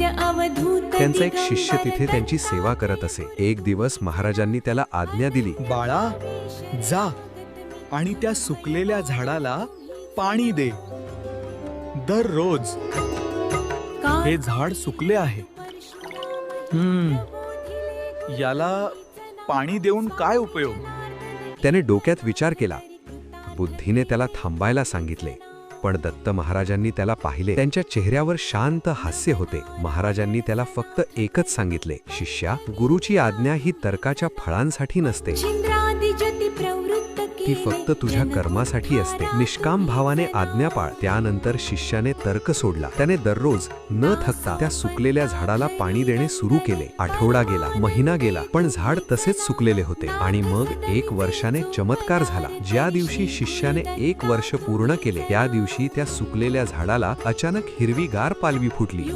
नित्य अवधूत त्यांचा एक शिष्य तिथे त्यांची सेवा करत असे. एक दिवस महाराजांनी त्याला आज्ञा दिली, बाळा, जा आणि त्या सुकलेल्या झाडाला पाणी दे दररोज. हे झाड सुकले आहे. याला पाणी देऊन काय उपयोग? त्याने डोक्यात विचार केला. बुद्धीने त्याला थांबायला सांगितले, पण दत्त महाराजांनी त्याला पाहिले. त्यांच्या चेहऱ्यावर शांत हास्य होते. महाराजांनी त्याला फक्त एकच सांगितले, शिष्या, गुरुची आज्ञा ही तर्काच्या फळांसाठी नसते, छिंद्रादिजति प्रवृत्त ती फक्त तुझ्या कर्मासाठी असते. निष्काम भावाने आज्ञा पाळ. त्यानंतर शिष्याने तर्क सोडला. त्याने दररोज न थकता त्या सुकलेल्या झाडाला पाणी देणे सुरू केले. आठवडा गेला, महिना गेला, पण झाड तसेच सुकलेले होते. आणि मग 1 वर्षाने चमत्कार झाला. ज्या दिवशी शिष्याने 1 वर्ष पूर्ण केले, त्या दिवशी त्या सुकलेल्या झाडाला अचानक हिरवीगार पालवी फुटली.